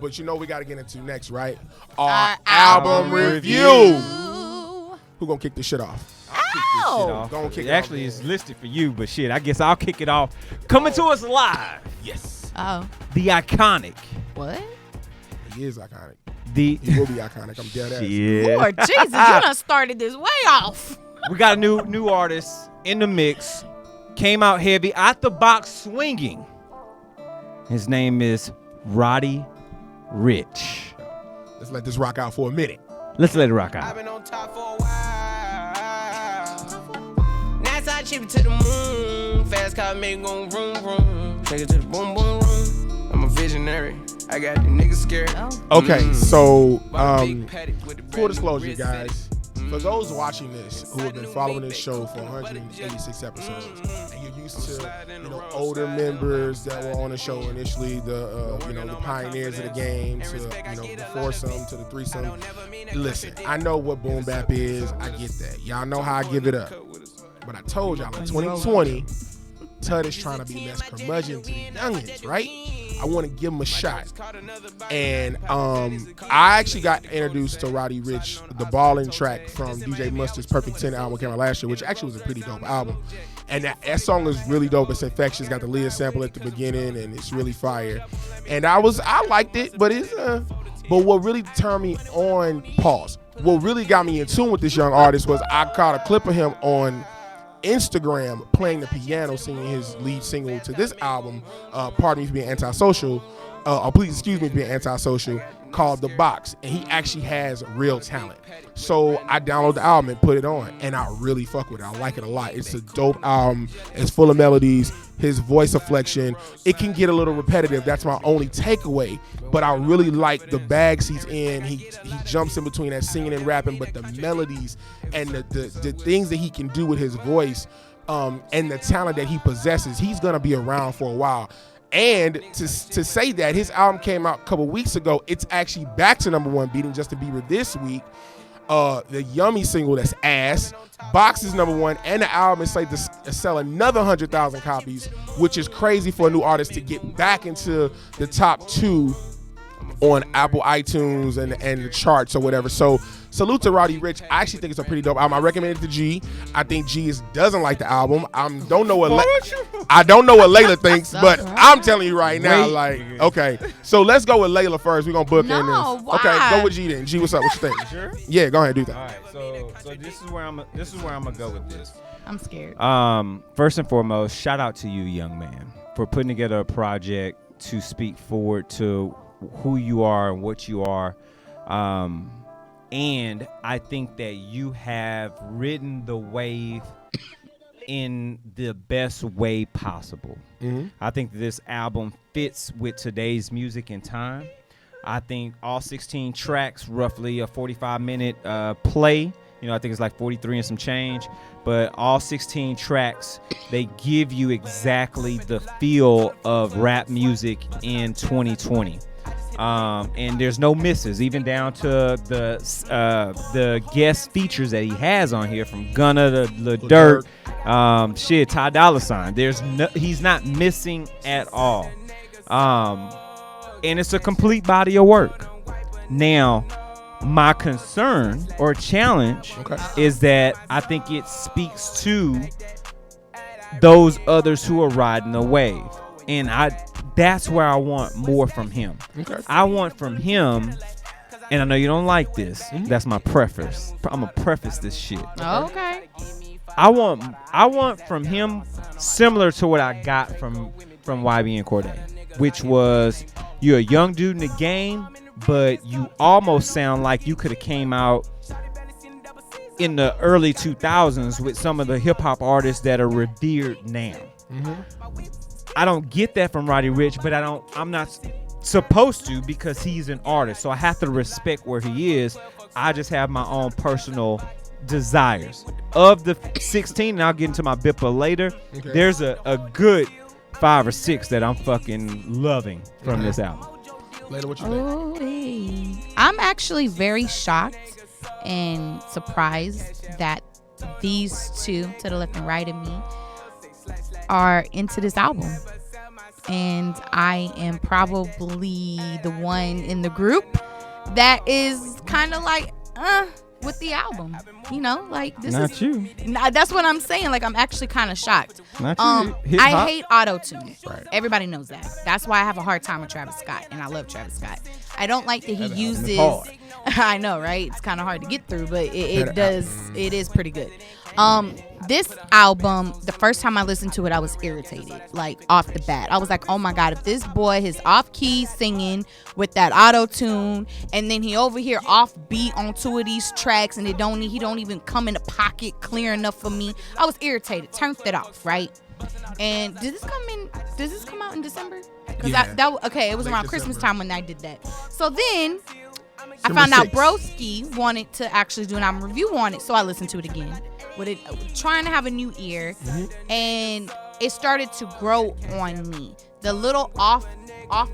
But you know we got to get into next, right? Our album review. Who gonna kick this shit off? Gonna kick it actually, it's listed for you, but shit, I guess I'll kick it off. Coming to us live. Yes. Oh. The iconic. What? He is iconic. He will be iconic. I'm dead ass. Yeah. Lord Jesus, you done started this way off. We got a new artist in the mix. Came out heavy, out the box swinging. His name is Roddy Ricch. Let's let this rock out for a minute. Let's let it rock out. I've been on top for a while. NASA chip to the moon. Fast car make go vroom vroom. Take it to the boom boom room. I'm a visionary. I got the niggas scared. Okay, so full disclosure, guys. For those watching this who have been following this show for 186 episodes, and you're used to older members that were on the show initially, the the pioneers of the game, to the foursome, to the threesome. Listen, I know what boom bap is. I get that. Y'all know how I give it up. But I told y'all in 2020, Tut is trying to be less curmudgeon to the youngins, right? I want to give him a shot. And I actually got introduced to Roddy Ricch, the Ballin' track from DJ Mustard's Perfect 10 album came out last year, which actually was a pretty dope album. And that song is really dope. It's infectious. Got the Leah sample at the beginning, and it's really fire. And I liked it, but but what really turned me on, what really got me in tune with this young artist was I caught a clip of him on Instagram playing the piano, singing his lead single to this album, Pardon Me for Being Antisocial, or Please Excuse Me for Being Antisocial, called The Box, and he actually has real talent. So I downloaded the album and put it on, and I really fuck with it. I like it a lot. It's a dope album. It's full of melodies. His voice inflection, it can get a little repetitive. That's my only takeaway, but I really like the bags he's in. He jumps in between that singing and rapping, but the melodies and the things that he can do with his voice, and the talent that he possesses, he's gonna be around for a while. And to say that his album came out a couple weeks ago, it's actually back to #1, beating Justin Bieber this week. The Yummy single, that's ass. Box is #1, and the album is slated to sell another 100,000 copies, which is crazy for a new artist to get back into the top 2 on Apple iTunes and the charts or whatever. So salute to Roddy Ricch. I actually think it's a pretty dope album. I recommend it to G. I think G doesn't like the album. I don't know what Layla thinks, but I'm telling you right now, okay. So let's go with Layla first. We're gonna book in this. Why? Okay, go with G then. G, what's up? What you think? Sure. Yeah, go ahead, do that. All right, so this is where I'm gonna go with this. I'm scared. First and foremost, shout out to you, young man, for putting together a project to speak forward to who you are and what you are. And I think that you have ridden the wave in the best way possible. Mm-hmm. I think this album fits with today's music and time. I think all 16 tracks, roughly a 45-minute play. I think it's like 43 and some change. But all 16 tracks, they give you exactly the feel of rap music in 2020. And there's no misses, even down to the guest features that he has on here, from Gunna to Lil Durk, Ty Dolla $ign. He's not missing at all. And it's a complete body of work. Now, my concern or challenge is that I think it speaks to those others who are riding the wave. And that's where I want more from him. Okay. I want from him, and I know you don't like this. Mm-hmm. That's my preface. I'm gonna preface this shit. Okay. I want from him similar to what I got from YB and Cordae, which was, you're a young dude in the game, but you almost sound like you could have came out in the early 2000s with some of the hip hop artists that are revered now. Mm-hmm. I don't get that from Roddy Ricch, but I'm not supposed to, because he's an artist. So I have to respect where he is. I just have my own personal desires. Of the 16, and I'll get into my BIPA later, there's a good 5 or 6 that I'm fucking loving from this album. Later, what you think? I'm actually very shocked and surprised that these two, to the left and right of me, are into this album. and I am probably the one in the group that is kind of like, with the album, you know, like this Not is you. That's what I'm saying. Like, I'm actually kind of shocked. Not you. I hate auto-tune. Right. Everybody knows that. That's why I have a hard time with Travis Scott, and I love Travis Scott. I don't like that he uses. I know, right? It's kind of hard to get through, but it is pretty good. This album, the first time I listened to it, I was irritated, like off the bat. I was like, oh my God, if this boy is off key singing with that auto tune, and then he over here off beat on two of these tracks, and he don't even come in the pocket clear enough for me. I was irritated, turned it off, right? And does this come out in December? Because it was around Christmas time when I did that. So then I found out Broski wanted to actually do an album review on it, so I listened to it again. With it, trying to have a new ear, and it started to grow on me. The little off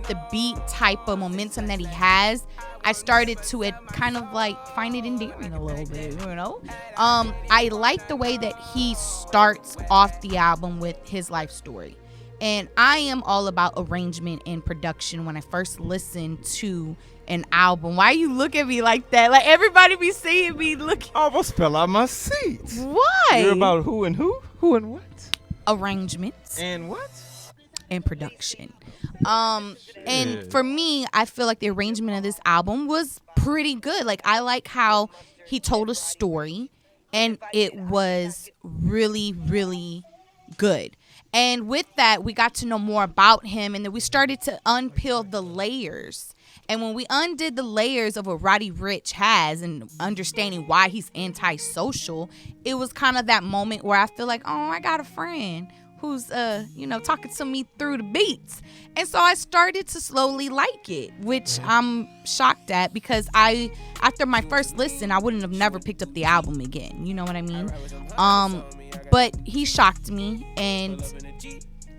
the beat type of momentum that he has, I started to kind of like find it endearing a little bit, you know. I like the way that he starts off the album with his life story. And I am all about arrangement and production when I first listened to an album. Why you look at me like that? Like, everybody be seeing me looking. I almost fell out my seat. Why? You're about who and who? Who and what? Arrangements. And what? And production. And for me, I feel like the arrangement of this album was pretty good. Like, I like how he told a story, and it was really, really good. And with that, we got to know more about him, and then we started to unpeel the layers. And when we undid the layers of what Roddy Ricch has and understanding why he's antisocial, it was kind of that moment where I feel like, oh, I got a friend who's, talking to me through the beats. And so I started to slowly like it, which I'm shocked at, because after my first listen, I wouldn't have never picked up the album again. You know what I mean? But he shocked me, and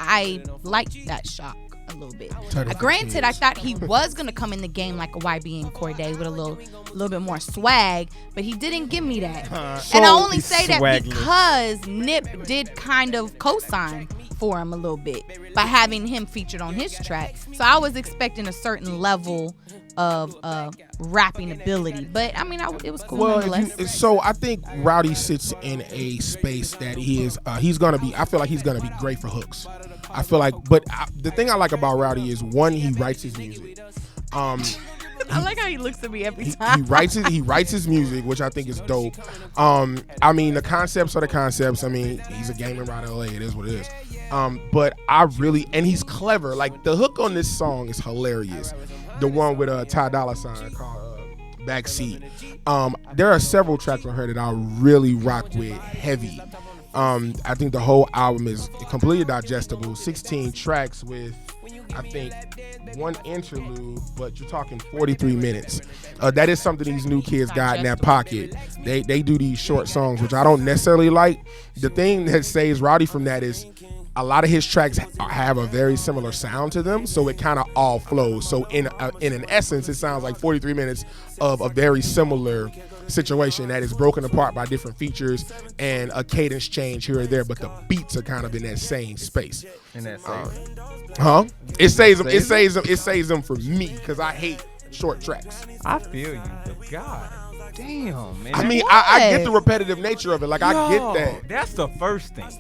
I liked that shock a little bit. Granted, I thought he was gonna come in the game like a YB and Cordae with a little bit more swag, but he didn't give me that. And I only say that because Nip did kind of co-sign for him a little bit by having him featured on his track. So I was expecting a certain level of rapping ability, but I mean, it was cool. Well, so I think Rowdy sits in a space that he's gonna be. I feel like he's gonna be great for hooks. I feel like, but the thing I like about Rowdy is, one, he writes his music. I like how he looks at me every time. He writes his music, which I think is dope. I mean, the concepts are the concepts. I mean, he's a gaming out of LA. It is what it is. But and he's clever. Like, the hook on this song is hilarious. The one with Ty Dolla $ign called Backseat. There are several tracks on her that I really rock with heavy. I think the whole album is completely digestible. 16 tracks with, I think, one interlude, but you're talking 43 minutes. That is something these new kids got in their pocket. They do these short songs, which I don't necessarily like. The thing that saves Rowdy from that is a lot of his tracks have a very similar sound to them, so it kind of all flows. So in an essence, it sounds like 43 minutes of a very similar situation that is broken apart by different features and a cadence change here or there, but the beats are kind of in that same space. In that same. It saves them for me, because I hate short tracks. I feel you, but God damn, man. I mean, I get the repetitive nature of it. Like, I get that. That's the first thing.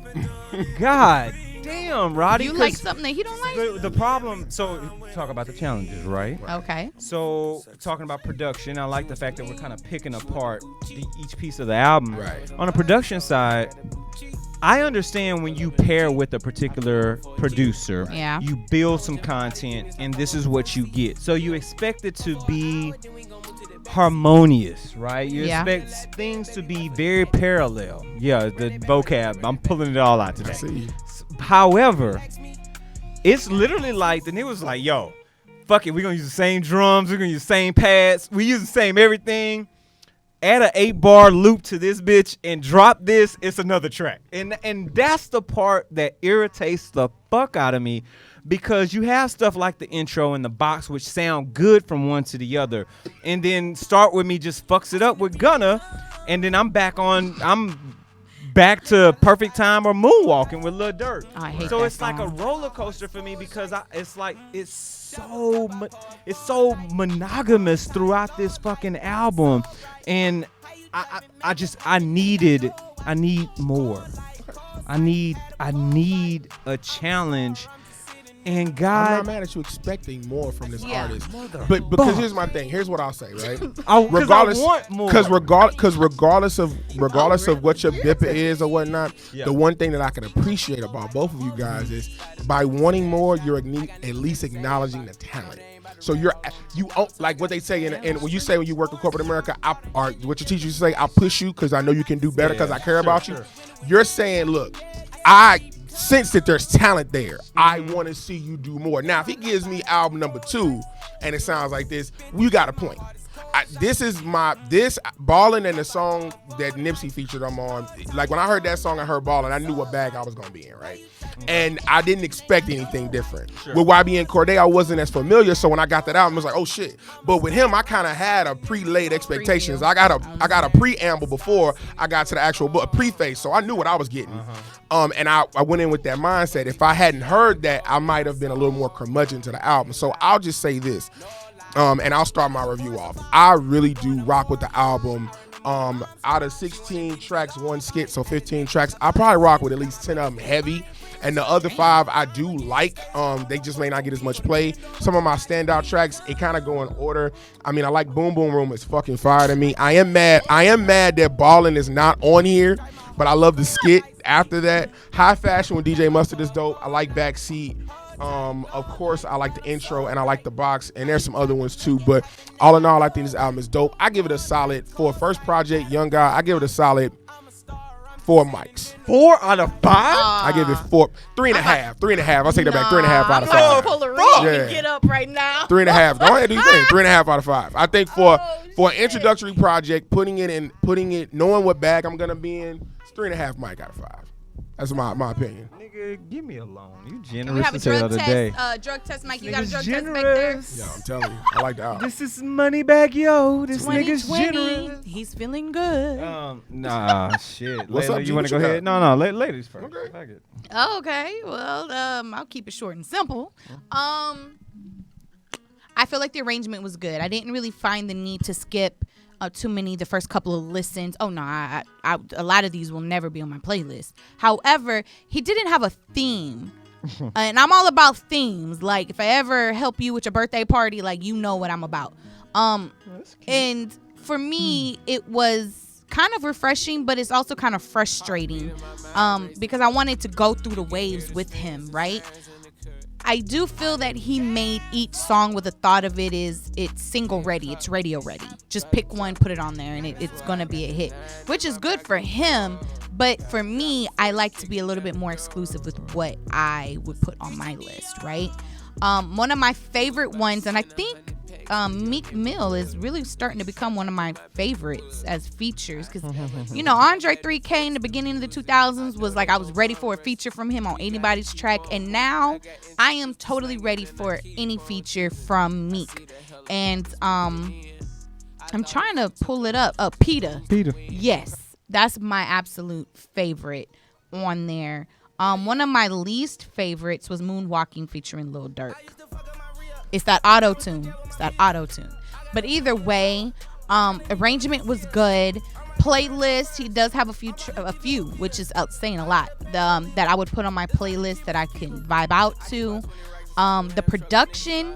God damn, Roddy. You like something that he don't like? The problem, so talk about the challenges, right? Okay. So talking about production, I like the fact that we're kind of picking apart each piece of the album. Right. On the production side, I understand when you pair with a particular producer, you build some content, and this is what you get. So you expect it to be harmonious, right? You expect things to be very parallel. Yeah, the vocab, I'm pulling it all out today. I see. However, it's literally like, the nigga was like, yo, fuck it, we're gonna use the same drums, we're gonna use the same pads, we use the same everything. Add an 8-bar loop to this bitch and drop this, it's another track. And that's the part that irritates the fuck out of me, because you have stuff like the intro and the box, which sound good from one to the other, and then Start With Me just fucks it up with Gunna, and then I'm back to Perfect Time or Moonwalking with Lil Durk. I hate so that it's like a song. roller coaster for me because it's so monogamous throughout this fucking album, and I need more. I need a challenge. And God, I'm not mad at you expecting more from this Yeah. artist, but because here's my thing. Here's what I'll say, right? regardless, I want more. Regardless of what your BIPA is or whatnot, the one thing that I can appreciate about both of you guys is by wanting more, you're at least acknowledging the talent. So you like what they say and when you say when you work in corporate America, or what your teachers say, I push you because I know you can do better because I care about you. You're saying, look, I sense that there's talent there. I want to see you do more. Now, if he gives me album number 2 and it sounds like this, we got a point. This Ballin' and the song that Nipsey featured I'm on, like when I heard that song, I heard Ballin', I knew what bag I was going to be in, right? And I didn't expect anything different. Sure. With YB Cordae, I wasn't as familiar, so when I got that album, I was like, oh shit. But with him, I kind of had a pre-laid expectations. I got a preamble before I got to the actual book, a preface, so I knew what I was getting. And I went in with that mindset. If I hadn't heard that, I might have been a little more curmudgeon to the album. So I'll just say this. And I'll start my review off. I really do rock with the album. Out of 16 tracks, 1 skit, so 15 tracks, I probably rock with at least 10 of them heavy. And the other 5 I do like. They just may not get as much play. Some of my standout tracks, it kind of go in order. I mean, I like Boom Boom Room. It's fucking fire to me. I am mad that Ballin' is not on here, but I love the skit after that. High Fashion with DJ Mustard is dope. I like Backseat. Of course, I like the intro and I like the box, and there's some other ones too. But all in all, I think this album is dope. I give it a solid, for a first project, young guy, I give it a solid 4 mics. 4 out of 5? I give it 4, 3.5. 3.5. I'll take that back. 3.5 out of 5. I'm pull a ring and get up right now. 3.5. Go ahead, do your thing. 3.5 out of 5. I think for an introductory project, putting it, knowing what bag I'm gonna be in, it's 3.5 mic out of 5. That's my opinion. Nigga, give me a loan. You We generous have a as hell today. drug test, Mike. You got a Nigga's drug test back there? generous. Yeah, I'm telling you. I like the album. This is money bag, yo. This nigga's 2020, generous. he's feeling good. Nah, shit. What's Layla, up, G? you want What to go you ahead? got? No, ladies first. Okay. Fuck it. Okay, well, I'll keep it short and simple. I feel like the arrangement was good. I didn't really find the need to skip too many the first couple of listens. Oh no, I a lot of these will never be on my playlist. However, he didn't have a theme. And I'm all about themes. Like if I ever help you with your birthday party, like you know what I'm about. And for me, it was kind of refreshing, but it's also kind of frustrating because I wanted to go through the waves with him, right? I do feel that he made each song with the thought of it's single ready, it's radio ready. Just pick one, put it on there, and it's gonna be a hit, which is good for him. But for me, I like to be a little bit more exclusive with what I would put on my list, right? One of my favorite ones, and I think Meek Mill is really starting to become one of my favorites as features because, you know, Andre 3K in the beginning of the 2000s was like I was ready for a feature from him on anybody's track, and now I am totally ready for any feature from Meek. And I'm trying to pull it up. Peter. Yes, that's my absolute favorite on there. One of my least favorites was Moonwalking featuring Lil Durk. It's that auto-tune. But either way, arrangement was good. Playlist, he does have a few, which is saying a lot, that I would put on my playlist that I can vibe out to. The production,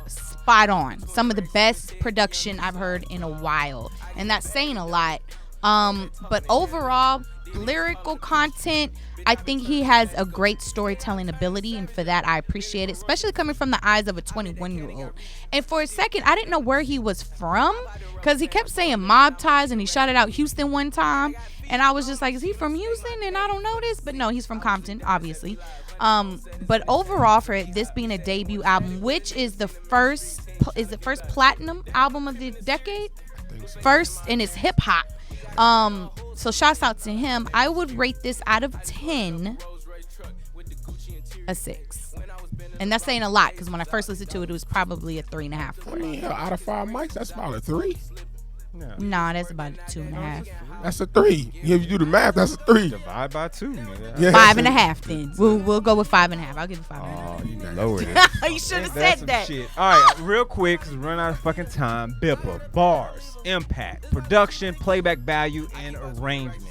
spot on. Some of the best production I've heard in a while. And that's saying a lot. But overall, lyrical content, I think he has a great storytelling ability, and for that I appreciate it, especially coming from the eyes of a 21-year-old. And for a second, I didn't know where he was from because he kept saying mob ties, and he shouted out Houston one time, and I was just like, is he from Houston? And I don't know this, but no, he's from Compton, obviously. But overall, for this being a debut album, which is the first platinum album of the decade, first, and it's hip hop. So shouts out to him. I would rate this out of 10 a 6. And that's saying a lot because when I first listened to it, it was probably a 3.5 for I mean, out of 5 mics, that's about a 3. Nah, that's about a 2.5. That's a 3. If you do the math, that's a 3. Divide by 2, nigga. Yeah. 5.5 then. We'll go with 5.5. I'll give you 5.5. Oh, you lowered it. You should have That's said some that. shit. All right, real quick, because we're running out of fucking time. Bipper, bars, impact, production, playback value, and arrangement.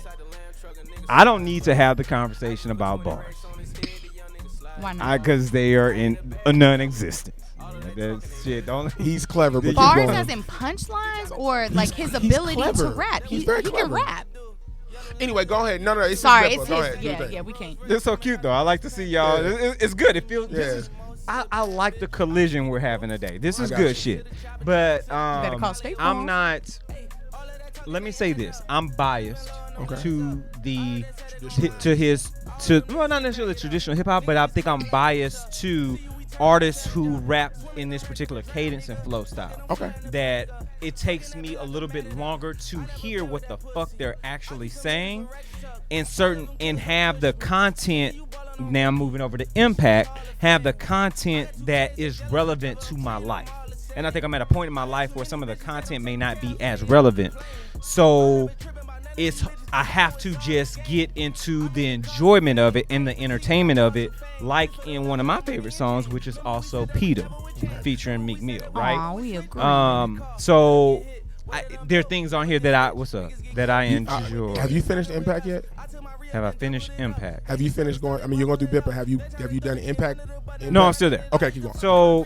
I don't need to have the conversation about bars. Why not? Because they are in a non-existent. That shit, don't. He's clever, but Bars keep going. as in punchlines or like his he's ability to clever. rap. He's He very can clever. rap. Anyway, go ahead. No, it's Sorry, his it's Go his. ahead. Do your thing. Yeah, we can't. It's so cute though. I like to see y'all. Yeah. It's good. It feels. Yeah. This is. I like the collision we're having today. This is got good you. shit. But better call State Farm. I'm not. Let me say this. I'm biased to the well, not necessarily traditional hip hop, but I think I'm biased to artists who rap in this particular cadence and flow style. Okay. That it takes me a little bit longer to hear what the fuck they're actually saying, and have the content. Now moving over to impact, have the content that is relevant to my life. And I think I'm at a point in my life where some of the content may not be as relevant. So I have to just get into the enjoyment of it and the entertainment of it, like in one of my favorite songs, which is also Peter, featuring Meek Mill, right? Aw, we agree. So there are things on here that I enjoy. Have you finished Impact yet? Have I finished Impact? Have you finished going? I mean, you're going through Bipper. Have you done Impact? No, I'm still there. Okay, keep going. So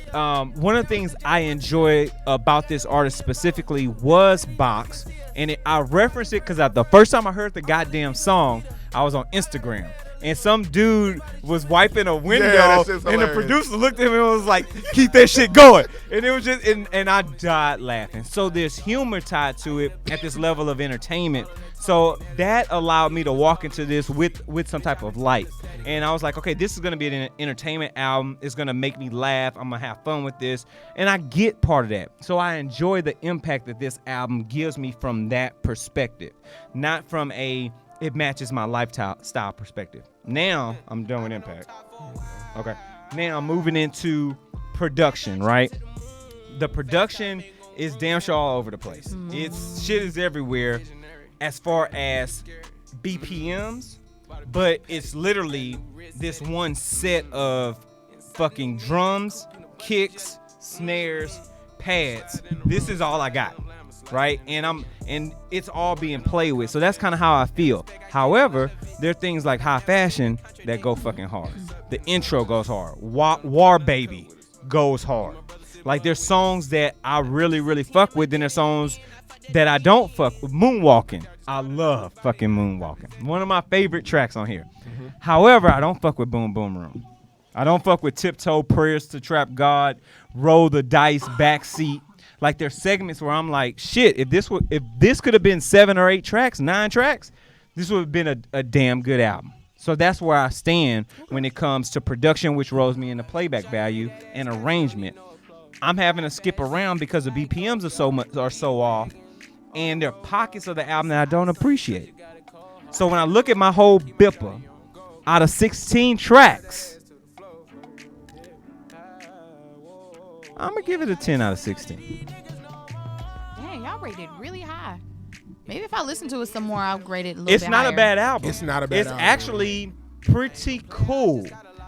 one of the things I enjoy about this artist specifically was Box, and I referenced it because the first time I heard the goddamn song, I was on Instagram. And some dude was wiping a window, that shit's and the hilarious. producer looked at him and was like, "Keep that shit going." And it was just, and I died laughing. So there's humor tied to it at this level of entertainment. So that allowed me to walk into this with some type of light. And I was like, okay, this is gonna be an entertainment album. It's gonna make me laugh. I'm gonna have fun with this, and I get part of that. So I enjoy the impact that this album gives me from that perspective, not from it matches my lifestyle perspective. Now I'm done with impact. Okay. Now I'm moving into production, right? The production is damn sure all over the place. It's shit is everywhere as far as BPMs, but it's literally this one set of fucking drums, kicks, snares, pads. This is all I got. Right, and it's all being played with, so that's kind of how I feel. However, there are things like High Fashion that go fucking hard. The intro goes hard. War Baby goes hard. Like there's songs that I really, really fuck with, then there's songs that I don't fuck with. Moonwalking, I love fucking Moonwalking. One of my favorite tracks on here. However, I don't fuck with Boom Boom Room. I don't fuck with Tiptoe, Prayers to Trap God, Roll the Dice, Backseat. Like there's segments where I'm like, shit, if this could have been 7 or 8 tracks, 9 tracks, this would have been a damn good album. So that's where I stand when it comes to production, which rolls me into playback value and arrangement. I'm having to skip around because the BPMs are so off, and there are pockets of the album that I don't appreciate. So when I look at my whole Bipper, out of 16 tracks, I'm going to give it a 10 out of 16. Dang, y'all rated really high. Maybe if I listen to it some more, I'll grade it a little It's bit not higher. a bad album. It's not a bad album. It's actually pretty cool.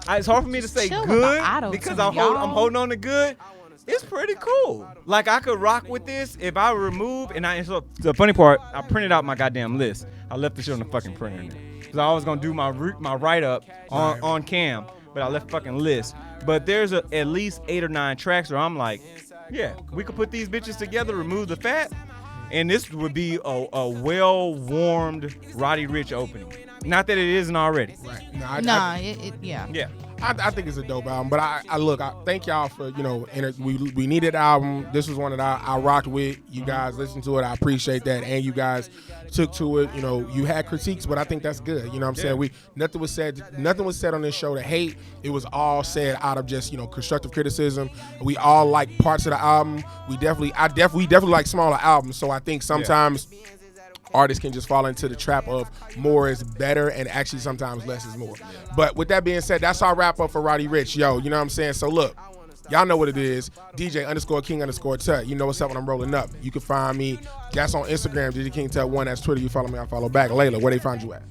It's hard for me to say Chill with the good auto-tune, because y'all. I'm holding on to good. It's pretty cool. Like I could rock with this if I remove, so the funny part, I printed out my goddamn list. I left the shit on the fucking printer because I was gonna do my write up on cam, but I left fucking list. But there's at least 8 or 9 tracks where I'm like, yeah, we could put these bitches together, remove the fat, and this would be a well-warmed Roddy Ricch opening. Not that it isn't already. Right. Yeah. I think it's a dope album, but I thank y'all for, we needed an album. This was one that I rocked with. You guys listened to it. I appreciate that. And you guys took to it. You had critiques, but I think that's good. You know what I'm saying? Nothing was said on this show to hate. It was all said out of just, constructive criticism. We all like parts of the album. We definitely like smaller albums. So I think sometimes artists can just fall into the trap of more is better, and actually sometimes less is more. But with that being said, that's our wrap up for Roddy Ricch. Yo, you know what I'm saying? So look, Y'all know what it is. DJ_King_Tut. You know what's up when I'm rolling up. You can find me. That's on Instagram, DJ King Tut 1. That's Twitter. You follow me, I follow back. Layla, where they find you at?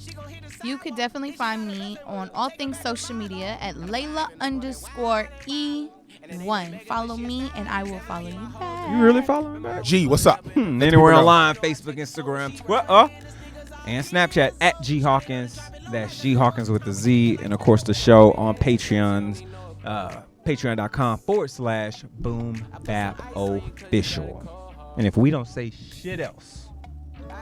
You could definitely find me on all things social media at Layla_E1. Follow me and I will follow you back. You really follow me back? G, what's up? Anywhere online, Facebook, Instagram, Twitter, and Snapchat at G Hawkins. That's G Hawkins with the Z. And of course the show on Patreon's patreon.com/Boom Bap Official. And if we don't say shit else,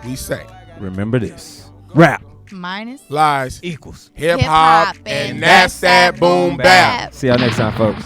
we say, remember this. Rap minus lies equals hip hop, and that's that boom bap. See y'all next time, folks.